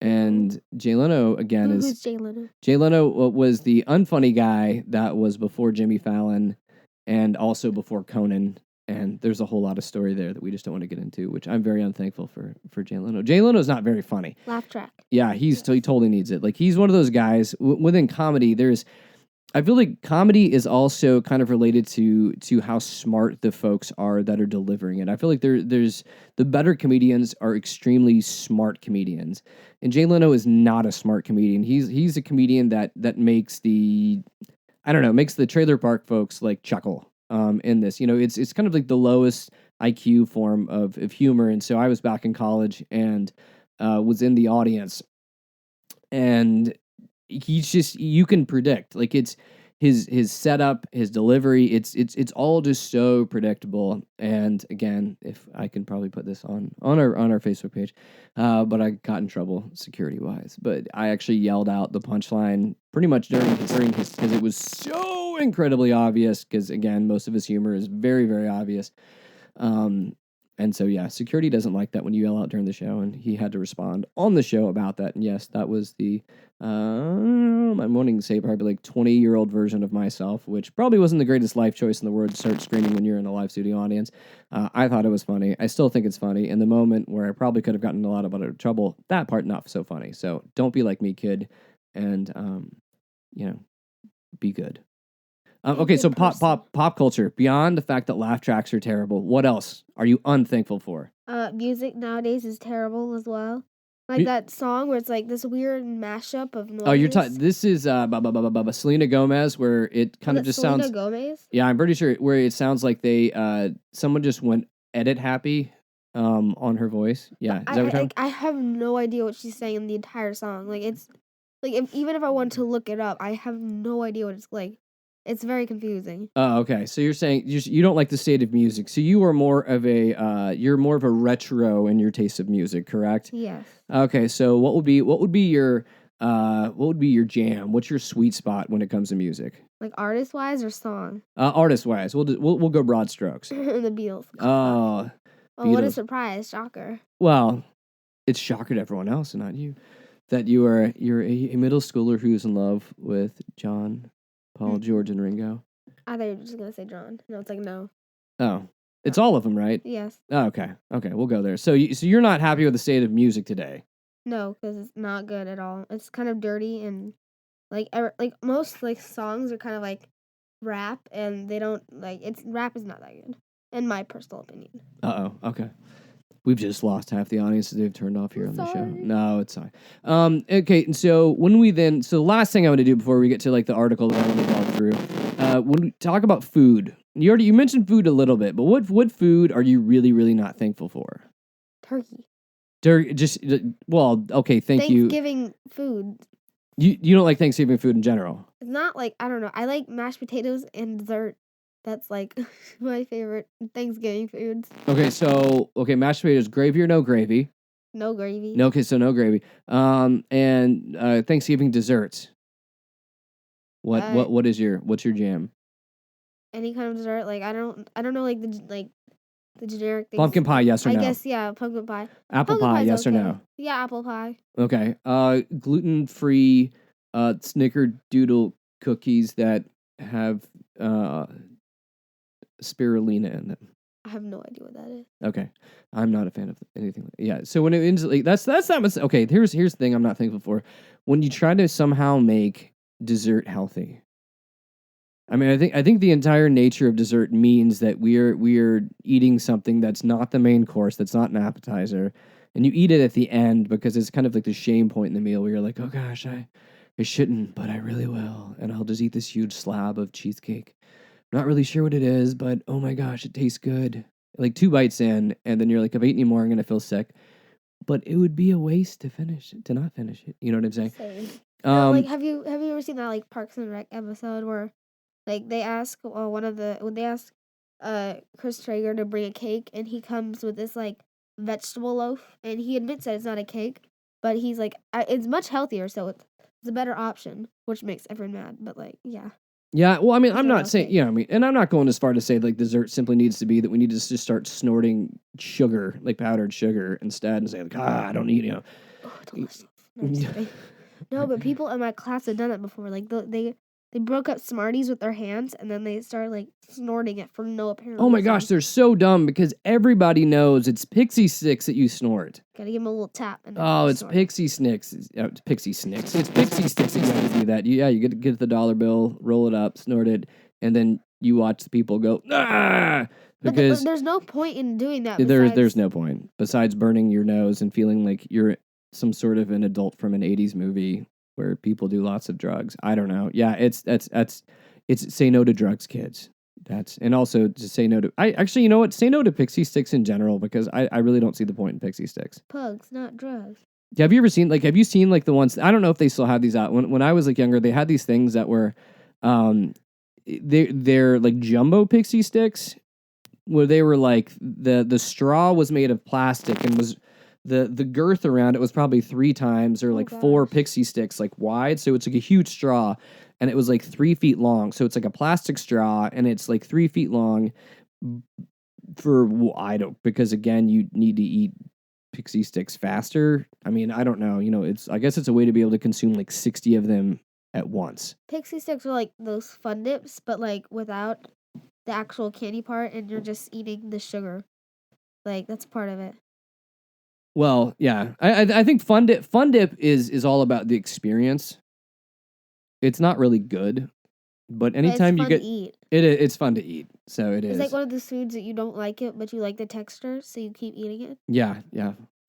And Jay Leno, again, who's Jay Leno? Jay Leno was the unfunny guy that was before Jimmy Fallon and also before Conan. And there's a whole lot of story there that we just don't want to get into, which I'm very unthankful for Jay Leno. Jay Leno's not very funny. Laugh track. Yeah, he totally needs it. Like, he's one of those guys, within comedy, I feel like comedy is also kind of related to how smart the folks are that are delivering it. I feel like there's the better comedians are extremely smart comedians, and Jay Leno is not a smart comedian. He's a comedian that makes the trailer park folks like chuckle. In this, it's kind of like the lowest IQ form of humor. And so I was back in college and was in the audience, and he's just, you can predict, like, it's his setup, his delivery, it's all just so predictable. And again, if I can probably put this on our Facebook page, but I got in trouble security wise, but I actually yelled out the punchline pretty much during his, because it was so incredibly obvious, because again, most of his humor is very, very obvious. And so, yeah, security doesn't like that when you yell out during the show, and he had to respond on the show about that. And yes, that was the, I'm wanting to say probably like 20-year-old version of myself, which probably wasn't the greatest life choice in the world to start screaming when you're in a live studio audience. I thought it was funny. I still think it's funny. In the moment where I probably could have gotten a lot of trouble, that part not so funny. So don't be like me, kid, and, be good. Okay, so good person. pop culture. Beyond the fact that laugh tracks are terrible, what else are you unthankful for? Music nowadays is terrible as well. Like that song where it's like this weird mashup of noises. Oh, you're talking. This is Selena Gomez, where it kind of just Selena sounds. Gomez? Yeah, I'm pretty sure where it sounds like they someone just went edit happy on her voice. Yeah, is that what you're talking? I have no idea what she's saying in the entire song. Like it's like even if I wanted to look it up, I have no idea what it's like. It's very confusing. Oh, okay. So you're saying you don't like the state of music. So you are more of a you're more of a retro in your taste of music, correct? Yes. Okay. So what would be your jam? What's your sweet spot when it comes to music? Like artist wise or song? Artist wise, we'll go broad strokes. The Beatles. Oh, Oh, what a Beatles. surprise! Shocker. Well, it's shocker to everyone else, and not you, that you're a middle schooler who's in love with John, Paul, George, and Ringo. I thought you were just gonna say John. No, it's like no. Oh, it's all of them, right? Yes. Oh, okay, we'll go there. So you're not happy with the state of music today? No, because it's not good at all. It's kind of dirty and like most like songs are kind of like rap, and they don't like rap is not that good, in my personal opinion. Okay. We've just lost half the audience that they've turned off here on the show. Sorry. No, it's fine. Okay, and so the last thing I want to do before we get to like the article that I want to walk through, when we talk about food, you mentioned food a little bit, but what food are you really, really not thankful for? Turkey. Okay, thank you. Thanksgiving food. You don't like Thanksgiving food in general? It's not like, I don't know. I like mashed potatoes and dessert. That's like my favorite Thanksgiving foods. Okay, mashed potatoes, gravy or no gravy? No gravy. No, okay, so no gravy. And Thanksgiving desserts. What's your jam? Any kind of dessert. Like I don't know like the generic things. Pumpkin pie, yes or no? I guess yeah, pumpkin pie. Apple Pumpkin pie, pie's yes or okay. no? Yeah, apple pie. Okay. Gluten-free snickerdoodle cookies that have spirulina in them. I have no idea what that is. Okay, I'm not a fan of anything. Yeah, so when it ends, like that's not much. Okay, here's the thing I'm not thankful for. When you try to somehow make dessert healthy. I mean, I think the entire nature of dessert means that we're eating something that's not the main course, that's not an appetizer, and you eat it at the end because it's kind of like the shame point in the meal where you're like, oh gosh, I shouldn't, but I really will, and I'll just eat this huge slab of cheesecake. Not really sure what it is, but oh my gosh, it tastes good. Like 2 bites in, and then you're like, if I eat any more, I'm gonna feel sick. But it would be a waste to not finish it. You know what I'm saying? Same. Like have you ever seen that like Parks and Rec episode where like they ask Chris Traeger to bring a cake, and he comes with this like vegetable loaf, and he admits that it's not a cake, but he's like it's much healthier, so it's a better option, which makes everyone mad. But like yeah. Yeah, well, I mean, I'm not saying, cake. yeah, I mean, and I'm not going as far to say like dessert simply needs to be that we need to just start snorting sugar, like powdered sugar instead, and say like, I don't need, Oh, delicious. No, I'm just kidding. No, but people in my class have done it before. Like they broke up Smarties with their hands, and then they started like snorting it for no apparent Oh my reason. gosh, they're so dumb because everybody knows it's pixie sticks that you snort. Gotta give them a little tap. And Oh, it's snort. pixie sticks. It's pixie sticks. It's pixie sticks that you have to do that. You get the dollar bill, roll it up, snort it, and then you watch the people go, ah! But Because there's no point in doing that. there's no point besides burning your nose and feeling like you're some sort of an adult from an 80s movie where people do lots of drugs. I don't know. Yeah, it's say no to drugs, kids. And also to say no to you know what? Say no to pixie sticks in general because I really don't see the point in pixie sticks. Pugs, not drugs. Have you seen like the ones, I don't know if they still have these out. When I was like younger, they had these things that were they're like jumbo pixie sticks where they were like the straw was made of plastic and was the girth around it was probably 3 times or like 4 pixie sticks like wide, so it's like a huge straw, and it was like 3 feet long. So it's like a plastic straw, and it's like 3 feet long. Because again, you need to eat pixie sticks faster. I mean, I don't know. I guess it's a way to be able to consume like 60 of them at once. Pixie sticks are like those fun dips, but like without the actual candy part, and you're just eating the sugar. Like that's part of it. Well, yeah, I think Fun Dip is all about the experience. It's not really good, But But anytime it's you fun get to eat. it's fun to eat. So it It's is. like one of those foods that you don't like it, but you like the texture, so you keep eating it. Yeah.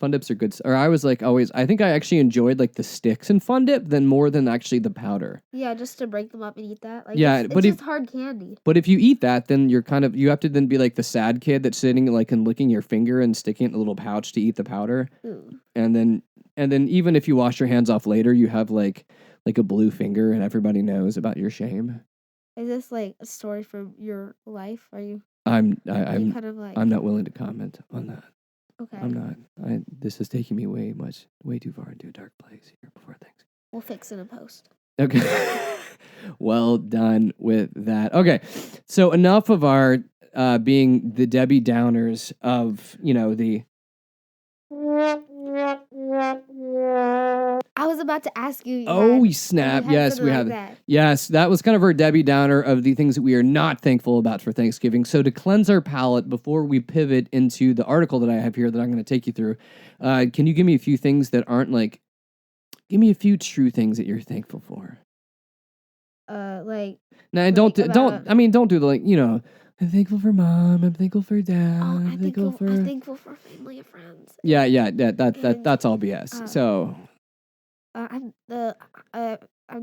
Fun dips are good. Or I was like always. I think I actually enjoyed like the sticks in Fun Dip than more than actually the powder. Yeah, just to break them up and eat that. Like, Yeah, it's but if just hard candy. but if you eat that, then you have to then be like the sad kid that's sitting like and licking your finger and sticking it in a little pouch to eat the powder. Ooh. And then even if you wash your hands off later, you have like a blue finger and everybody knows about your shame. Is this like a story from your life? Are you I'm kind of like not willing to comment on that. okay? I'm not. This is taking me way too far into a dark place here before things. We'll fix it in post. Okay. Well done with that. Okay. So enough of our being the Debbie Downers of, the I was about to ask you. Oh, snap. Yes, we have. That. Yes, that was kind of our Debbie Downer of the things that we are not thankful about for Thanksgiving. So to cleanse our palate before we pivot into the article that I have here that I'm going to take you through, can you give me a few things that aren't like, give me a few true things that you're thankful for? Like. Now, like don't do the I'm thankful for mom. I'm thankful for dad. Oh, I'm thankful for. I'm thankful for family and friends. Yeah. That's all BS. So. I'm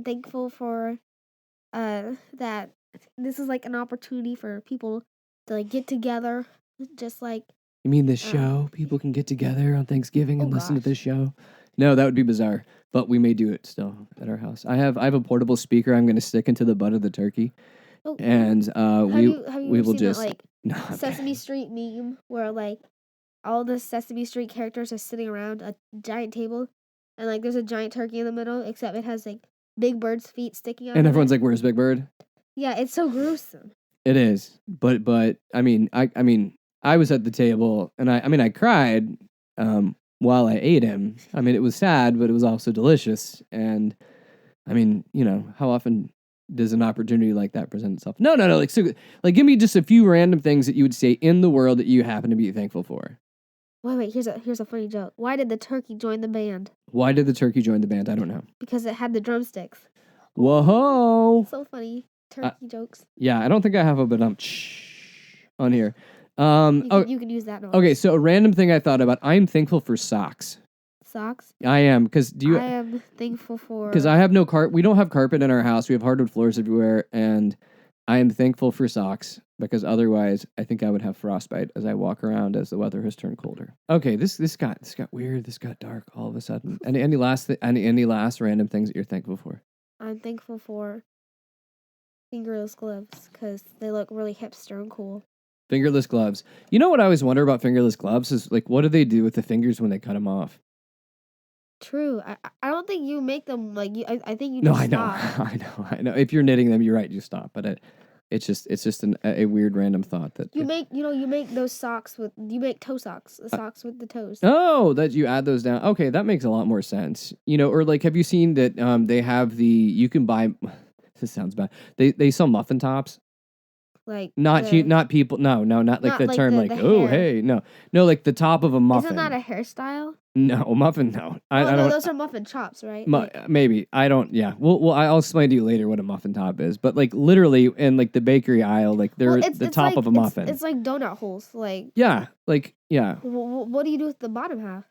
thankful for that this is like an opportunity for people to like get together, just like. You mean this show? People can get together on Thanksgiving and listen to gosh. this show? No, that would be bizarre. But we may do it still at our house. I have a portable speaker I'm going to stick into the butt of the turkey, Oh, and have you we will seen just that, like no, I'm Sesame Street meme where like all the Sesame Street characters are sitting around a giant table, and like there's a giant turkey in the middle, except it has like Big Bird's feet sticking out. And of everyone's it. like, "Where's Big Bird?" Yeah, it's so gruesome. It is, but I mean, I was at the table, and I cried while I ate him. I mean, it was sad, but it was also delicious. And I mean, how often does an opportunity like that present itself? No. Like, give me just a few random things that you would say in the world that you happen to be thankful for. Wait, here's a funny joke. Why did the turkey join the band? Why did the turkey join the band? I don't know. Because it had the drumsticks. Whoa! So funny. Turkey jokes. Yeah, I don't think I have a on here. You can use that noise. Okay, so a random thing I thought about. I'm thankful for socks. Socks? I am, because I am thankful for... Because I have no carpet. We don't have carpet in our house. We have hardwood floors everywhere, and I am thankful for socks, because otherwise I think I would have frostbite as I walk around as the weather has turned colder. Okay, this got weird. This got dark all of a sudden. Any last random things that you're thankful for? I'm thankful for fingerless gloves, because they look really hipster and cool. Fingerless gloves. You know what I always wonder about fingerless gloves is, like, what do they do with the fingers when they cut them off? True. I don't think you make them like you. I think you. No, just I know, stop. I know. If you're knitting them, you're right. You stop, but it's just a weird random thought that You make those socks with toe socks, the socks with the toes. Oh, that you add those down. Okay, that makes a lot more sense. Or like, have you seen that? They have you can buy. This sounds bad. They sell muffin tops. Like not people. No, not like not the like term the like oh hair. hey no like the top of a muffin. Isn't that a hairstyle? No, muffin. No, I don't. Those are muffin chops, right? Maybe I don't. Yeah. Well, I'll explain to you later what a muffin top is. But like literally in like the bakery aisle, like they're the top like, of a muffin. It's like donut holes. Like yeah. What do you do with the bottom half?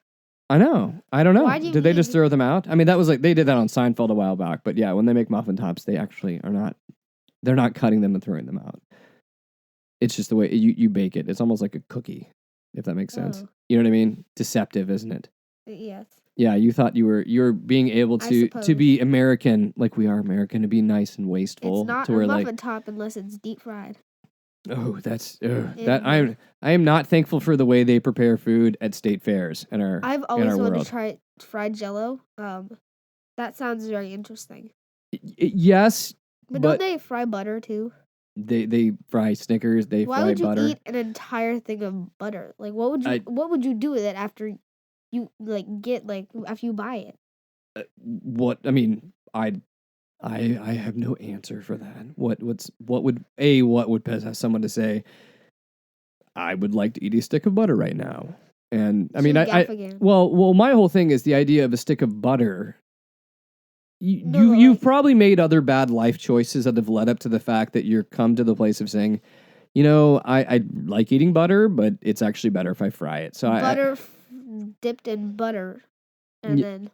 I know. I don't know. Why do you did they just throw them out? I mean, that was like they did that on Seinfeld a while back. But yeah, when they make muffin tops, they actually are not. They're not cutting them and throwing them out. It's just the way you bake it. It's almost like a cookie, if that makes sense. Oh. You know what I mean? Deceptive, isn't it? Yes. Yeah, you thought you were being able to be American, like we are American, to be nice and wasteful. It's not to a where, muffin top unless it's deep fried. Oh, that I am not thankful for the way they prepare food at state fairs in our I've always wanted world. to try fried Jello. That sounds very interesting. Yes, but don't they fry butter too? They fry Snickers. They Why fry would you butter. eat an entire thing of butter? Like, what would you do with it after you after you buy it? What I mean, I have no answer for that. What would possess someone to say, I would like to eat a stick of butter right now? And I mean, well, my whole thing is the idea of a stick of butter you've probably made other bad life choices that have led up to the fact that you're come to the place of saying, I like eating butter, but it's actually better if I fry it. So butter dipped in butter, and then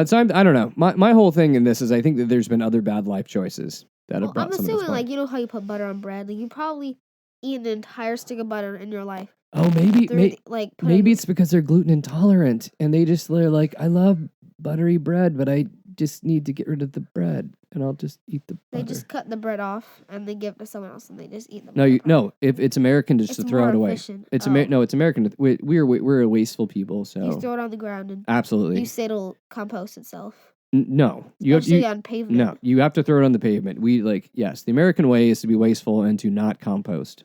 so I don't know. My whole thing in this is I think that there's been other bad life choices that have brought I'm some of this assuming point. you know how you put butter on bread. Like you probably eat an entire stick of butter in your life. Oh, maybe it's because they're gluten intolerant and they're like, I love buttery bread, but I just need to get rid of the bread and I'll just eat the butter. They just cut the bread off and they give it to someone else and they just eat the No, butter. if it's American just to throw it away. Efficient. It's American. We're a wasteful people, so you throw it on the ground and absolutely. You say it'll compost itself. No, Especially on pavement. No, you have to throw it on the pavement. The American way is to be wasteful and to not compost.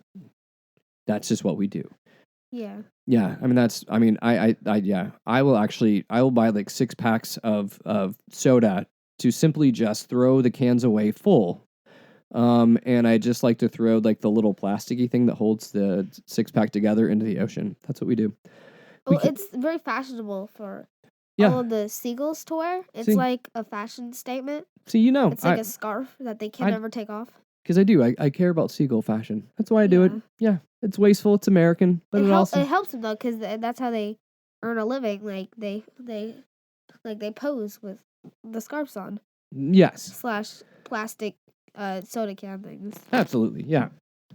That's just what we do. Yeah. Yeah, I mean I will buy like 6 packs of soda to simply just throw the cans away full. And I just like to throw like the little plasticky thing that holds the 6-pack together into the ocean. That's what we do. It's very fashionable for all of the seagulls to wear. It's like a fashion statement. See, it's like a scarf that they can never take off. Because I do. I care about seagull fashion. That's why I do it. Yeah. It's wasteful. It's American. But it helps them, though, because that's how they earn a living. Like, they pose with the scarves on. Yes. / plastic soda can things. Absolutely. Yeah.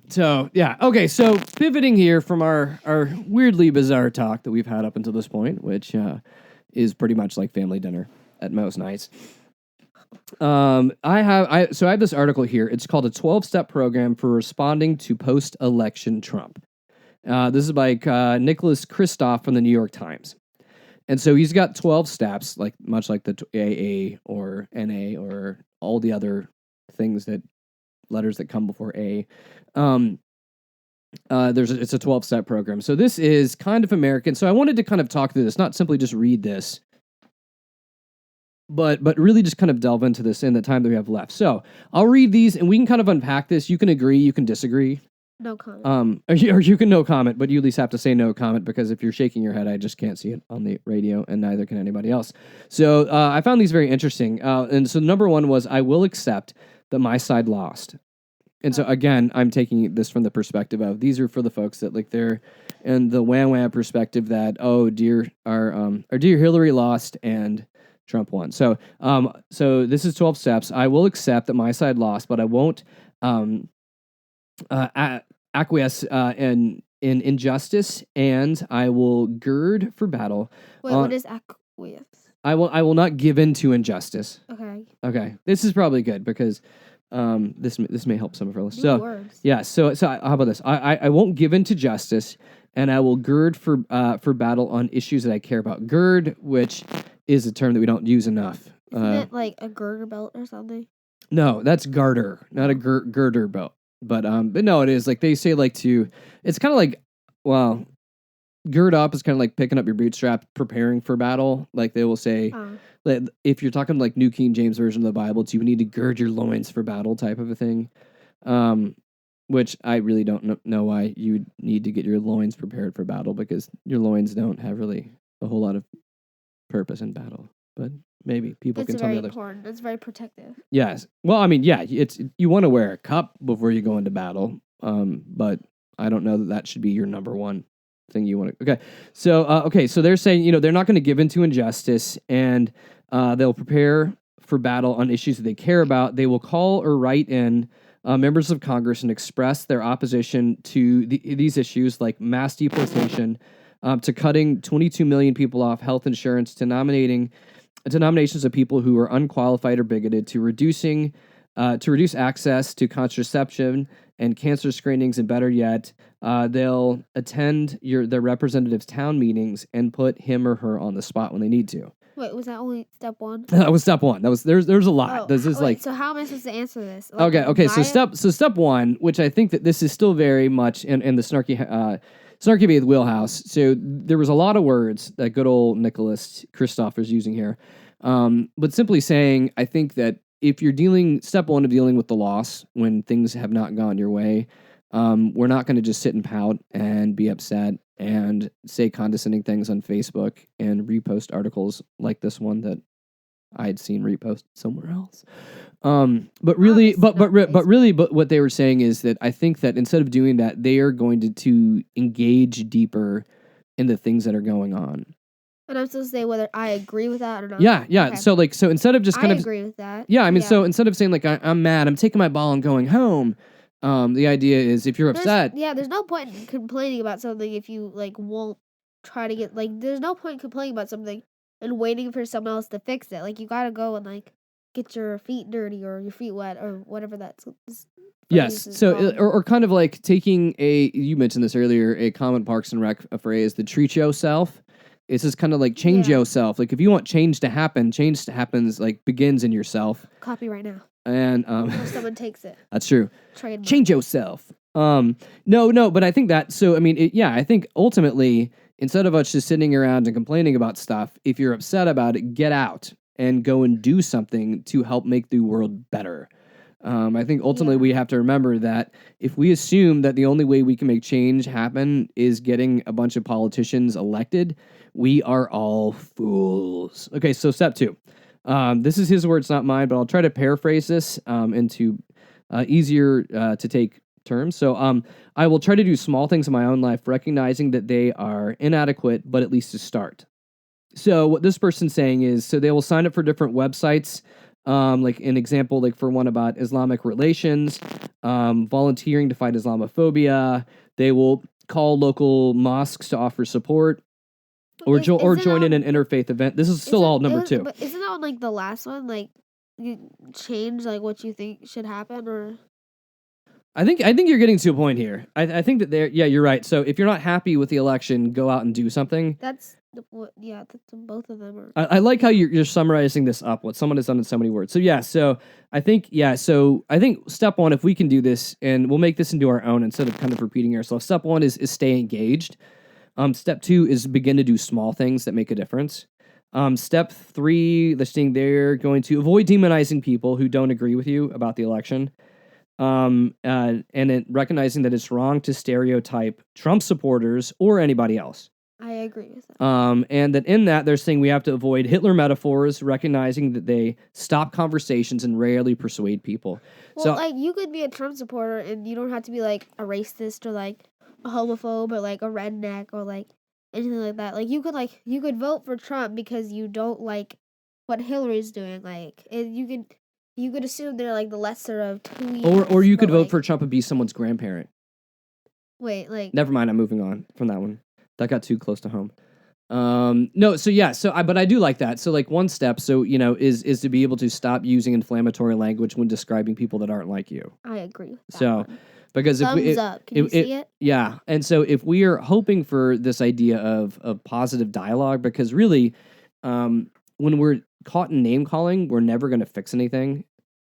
So, yeah. Okay. So, pivoting here from our weirdly bizarre talk that we've had up until this point, which is pretty much like family dinner at most nights. I have this article here. It's called a 12-step program for responding to post-election Trump. This is by Nicholas Kristof from the New York Times. And so he's got 12 steps, much like the AA or NA or all the other letters that come before A. It's a 12-step program. So this is kind of American. So I wanted to kind of talk through this, not simply just read this, but really just kind of delve into this in the time that we have left. So I'll read these and we can kind of unpack this. You can agree, you can disagree. No comment. Or you can no comment, but you at least have to say no comment because if you're shaking your head, I just can't see it on the radio and neither can anybody else. So I found these very interesting. And so number one was, I will accept that my side lost. And so again, I'm taking this from the perspective of, these are for the folks that they're in the wham perspective that, oh dear, our dear Hillary lost and Trump won. So this is 12 steps. I will accept that my side lost, but I won't acquiesce in injustice, and I will gird for battle. Wait, what is acquiesce? I will not give in to injustice. Okay. This is probably good because this may help some of our listeners. Words. Yeah. So how about this? I won't give in to justice, and I will gird for battle on issues that I care about. Gird, which is a term that we don't use enough. Isn't it like a girder belt or something? No, that's garter, not a girder belt. But no, it is they say it's kind of like, well, gird up is kind of like picking up your bootstrap, preparing for battle. Like they will say, if you're talking like New King James Version of the Bible, it's you need to gird your loins for battle type of a thing. Which I really don't know why you would need to get your loins prepared for battle, because your loins don't have really a whole lot of purpose in battle. But maybe people can tell me others. It's very important. It's very protective. Yes. Well, I mean, yeah, you want to wear a cup before you go into battle. But I don't know that should be your number one thing you want to. Okay. So they're saying, they're not going to give in to injustice, and they'll prepare for battle on issues that they care about. They will call or write in members of Congress and express their opposition to these issues like mass deportation, to cutting 22 million people off health insurance, to nominations of people who are unqualified or bigoted, to reduce access to contraception and cancer screenings, and better yet, they'll attend their representatives' town meetings and put him or her on the spot when they need to. Wait, was that only step one? That was step one. There's a lot. Oh, this is so how am I supposed to answer this? Okay. So step one, which I think that this is still very much in the Snarky Bath wheelhouse. So there was a lot of words that good old Nicholas Kristof is using here. But simply saying, I think that if you're step one of dealing with the loss when things have not gone your way, we're not going to just sit and pout and be upset and say condescending things on Facebook and repost articles like this one that I'd seen reposted somewhere else. But what they were saying is that I think that instead of doing that, they are going to engage deeper in the things that are going on. And I'm supposed to say whether I agree with that or not. Yeah. Okay. So instead of just kind I of agree with that. yeah, I mean, so instead of saying like I'm mad, I'm taking my ball and going home. The idea is if you're upset, there's no point in complaining about something if you like won't try to get like. There's no point in complaining about something and waiting for someone else to fix it. Like you gotta go and like get your feet dirty or your feet wet or whatever that's. Yes. So, or kind of like taking you mentioned this earlier, a common Parks and Rec phrase, the treat yourself. It's just kind of like change yourself. Like if you want change to happens like begins in yourself. Copy right now. And or someone takes it. That's true. Trademark. Change yourself. No, but I think that. So I mean, I think ultimately, instead of us just sitting around and complaining about stuff, if you're upset about it, get out and go and do something to help make the world better. I think ultimately we have to remember that if we assume that the only way we can make change happen is getting a bunch of politicians elected, we are all fools. Okay, so step 2. This is his words, not mine, but I'll try to paraphrase this into easier to take terms. So I will try to do small things in my own life, recognizing that they are inadequate, but at least to start. So what this person's saying is, so they will sign up for different websites, like an example, like for one about Islamic relations, volunteering to fight Islamophobia. They will call local mosques to offer support, or join in an interfaith event. This is still all number 2. But isn't that on like the last one? Like you change like what you think should happen, or I think you're getting to a point here. I think that you're right. So if you're not happy with the election, go out and do something. That's both of them are. I like how you're summarizing this up. What someone has done in so many words. So I think step 1, if we can do this, and we'll make this into our own instead of kind of repeating ourselves. Step 1 is stay engaged. Step 2 is begin to do small things that make a difference. Step 3, listing there, going to avoid demonizing people who don't agree with you about the election. And then recognizing that it's wrong to stereotype Trump supporters or anybody else. I agree with that. And that in that, they're saying we have to avoid Hitler metaphors, recognizing that they stop conversations and rarely persuade people. Well, like you could be a Trump supporter and you don't have to be like a racist or like a homophobe or like a redneck or like anything like that. Like you could vote for Trump because you don't like what Hillary's doing. Like you could assume they're like the lesser of two evils. Or you could vote for Trump and be someone's grandparent. Wait, like never mind. I'm moving on from that one. That got too close to home. But I do like that. So like one step, is to be able to stop using inflammatory language when describing people that aren't like you. I agree with that. So one. because Thumbs up. Can you see it? Yeah. And so if we are hoping for this idea of positive dialogue, because really, when we're caught in name calling, we're never going to fix anything.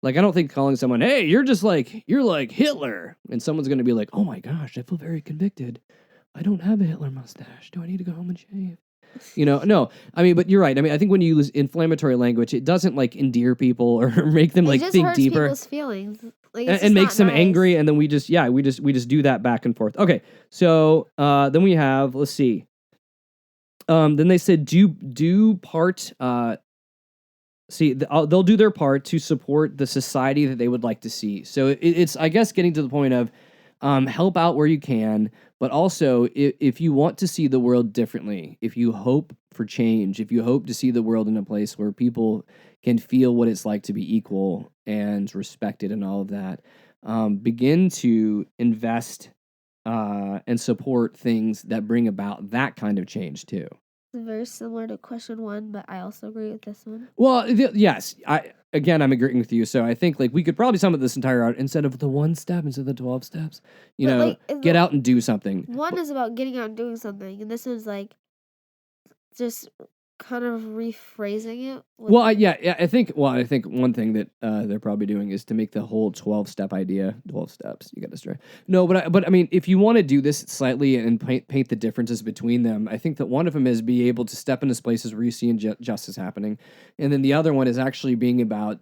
Like, I don't think calling someone, hey, you're like Hitler. And someone's going to be like, oh my gosh, I feel very convicted. I don't have a Hitler mustache. Do I need to go home and shave? No. I mean, but you're right. I mean, I think when you use inflammatory language, it doesn't like endear people or make them like think deeper. People's feelings. Like, and makes them angry, and then we just do that back and forth. Okay, so then we have, let's see. Then they said do part. They'll do their part to support the society that they would like to see. So it's I guess getting to the point of help out where you can, but also if you want to see the world differently, if you hope for change, if you hope to see the world in a place where people can feel what it's like to be equal and respected and all of that, begin to invest and support things that bring about that kind of change too. It's very similar to question 1, but I also agree with this one. Well, yes, I'm agreeing with you. So I think like we could probably sum up this entire out instead of the 1 step, instead of the 12 steps. Get out and do something. One is about getting out and doing something, and this is like just kind of rephrasing it. I think one thing that they're probably doing is to make the whole 12-step idea 12 steps. You got to start. No, but I mean, if you want to do this slightly and paint the differences between them, I think that one of them is be able to step into places where you see injustice happening, and then the other one is actually being about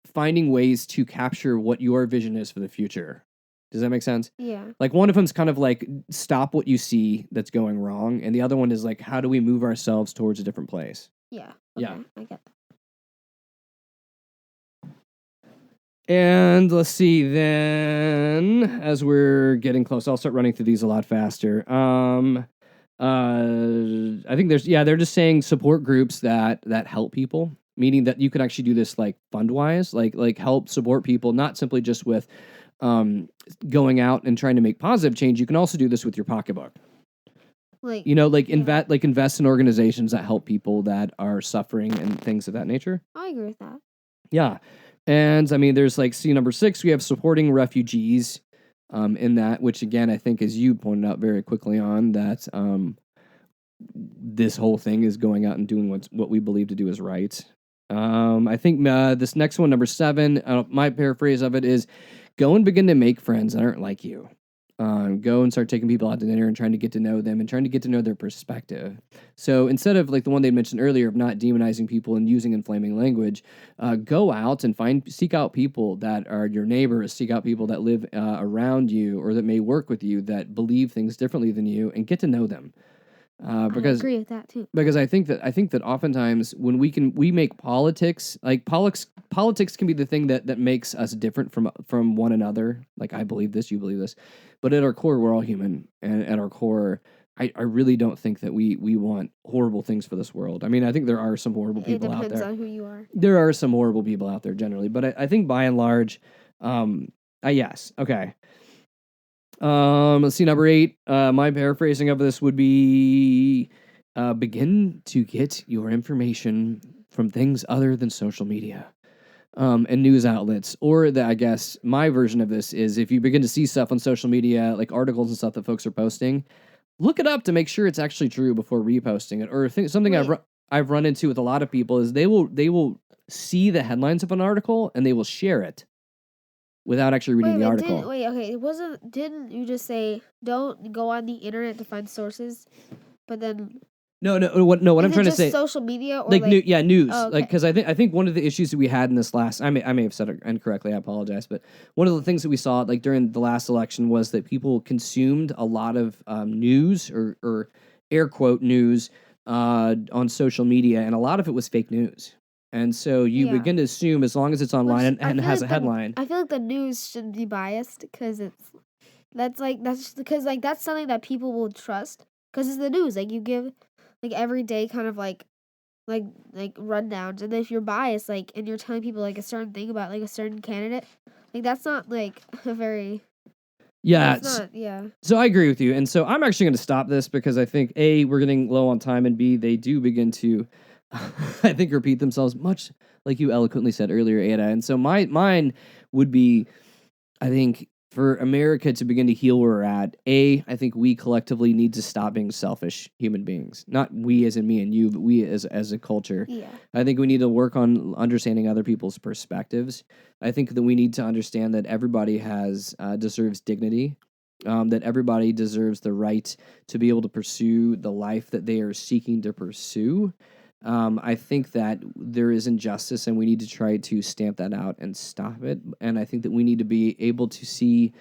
finding ways to capture what your vision is for the future. Does that make sense? Yeah. Like one of them's kind of like stop what you see that's going wrong, and the other one is like how do we move ourselves towards a different place? Yeah. Okay, Yeah. I get that. And let's see then, as we're getting close, I'll start running through these a lot faster. I think they're just saying support groups that help people, meaning that you can actually do this like fund wise, like help support people, not simply just with going out and trying to make positive change. You can also do this with your pocketbook. Like, Invest in organizations that help people that are suffering and things of that nature. I agree with that. Yeah. And I mean, there's like number 6, we have supporting refugees in that, which again, I think, as you pointed out very quickly on, that this whole thing is going out and doing what we believe to do is right. I think this next one, number 7, my paraphrase of it is, go and begin to make friends that aren't like you. Go and start taking people out to dinner and trying to get to know them and trying to get to know their perspective. So instead of like the one they mentioned earlier of not demonizing people and using inflaming language, go out and seek out people that are your neighbors, seek out people that live around you or that may work with you that believe things differently than you, and get to know them. Because I agree with that too. Because I think that oftentimes when we make politics, like politics can be the thing that makes us different from one another. Like, I believe this, you believe this, but at our core, we're all human, and at our core, I really don't think that we want horrible things for this world. I mean, I think there are some horrible people out there. It depends on who you are. There are some horrible people out there generally, but I think by and large, yes, okay. Let's see, number 8. My paraphrasing of this would be begin to get your information from things other than social media and news outlets. Or I guess my version of this is, if you begin to see stuff on social media, like articles and stuff that folks are posting, look it up to make sure it's actually true before reposting it. Or something I've run into with a lot of people is they will see the headlines of an article and they will share it without actually reading the article. Didn't you just say don't go on the internet to find sources, but then what I'm trying to say, social media or news. Oh, okay. Like, because I think one of the issues that we had in this last, I may have said it incorrectly, I apologize, but one of the things that we saw like during the last election was that people consumed a lot of news or air quote news on social media, and a lot of it was fake news. And so you begin to assume, as long as it's online and has a headline. I feel like the news should be biased because that's something that people will trust because it's the news. Like, you give like everyday kind of like rundowns, and if you're biased, like, and you're telling people like a certain thing about like a certain candidate, like that's not like a very So I agree with you, and so I'm actually going to stop this because I think A, we're getting low on time, and B, they do begin to I think repeat themselves, much like you eloquently said earlier, Ada. And so mine would be, I think, for America to begin to heal where we're at, I think we collectively need to stop being selfish human beings. Not we as in me and you, but we as a culture. Yeah. I think we need to work on understanding other people's perspectives. I think that we need to understand that everybody deserves dignity. That everybody deserves the right to be able to pursue the life that they are seeking to pursue. I think that there is injustice, and we need to try to stamp that out and stop it. And I think that we need to be able to see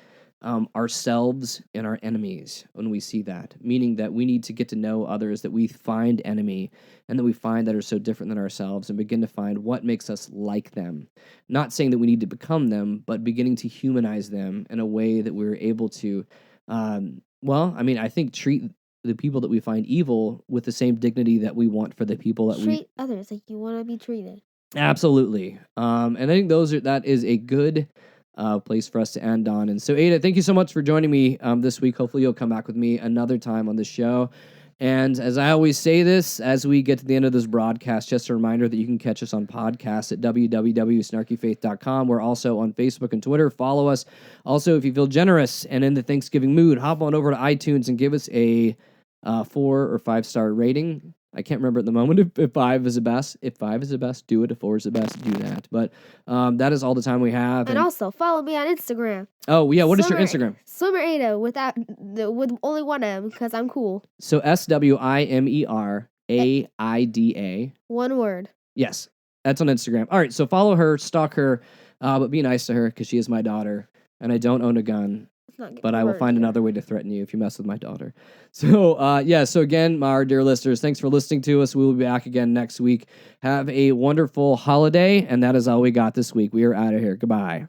ourselves and our enemies when we see that, meaning that we need to get to know others that we find enemy and that we find that are so different than ourselves, and begin to find what makes us like them. Not saying that we need to become them, but beginning to humanize them in a way that we're able to, I think treat the people that we find evil with the same dignity that we want for the people that treat others like you want to be treated. Absolutely. And I think that is a good place for us to end on. And so, Ada, thank you so much for joining me this week. Hopefully you'll come back with me another time on the show. And as I always say this, as we get to the end of this broadcast, just a reminder that you can catch us on podcasts at www.snarkyfaith.com. We're also on Facebook and Twitter. Follow us. Also, if you feel generous and in the Thanksgiving mood, hop on over to iTunes and give us a 4 or 5 star rating. I can't remember at the moment if 5 is the best. If 5 is the best, do it. If 4 is the best, do that. But that is all the time we have. And also follow me on Instagram. Oh yeah, what is your Instagram? Swimmer Ada with only one M because I'm cool. So SWIMERAIDA. One word. Yes, that's on Instagram. All right, so follow her, stalk her, but be nice to her because she is my daughter, and I don't own a gun. But I will find another way to threaten you if you mess with my daughter. So, so again, my dear listeners, thanks for listening to us. We will be back again next week. Have a wonderful holiday, and that is all we got this week. We are out of here. Goodbye.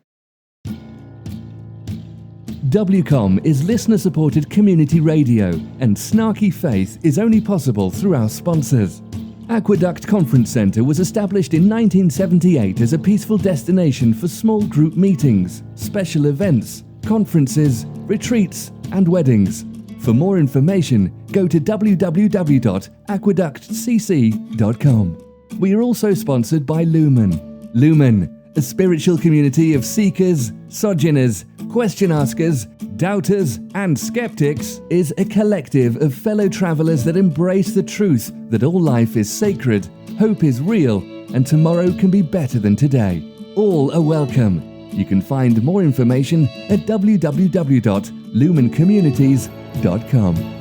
WCOM is listener-supported community radio, and Snarky Faith is only possible through our sponsors. Aqueduct Conference Centre was established in 1978 as a peaceful destination for small group meetings, special events, conferences, retreats, and weddings. For more information, go to www.aqueductcc.com. We are also sponsored by Lumen. Lumen, a spiritual community of seekers, sojourners, question askers, doubters, and skeptics, is a collective of fellow travelers that embrace the truth that all life is sacred, hope is real, and tomorrow can be better than today. All are welcome. You can find more information at www.lumencommunities.com.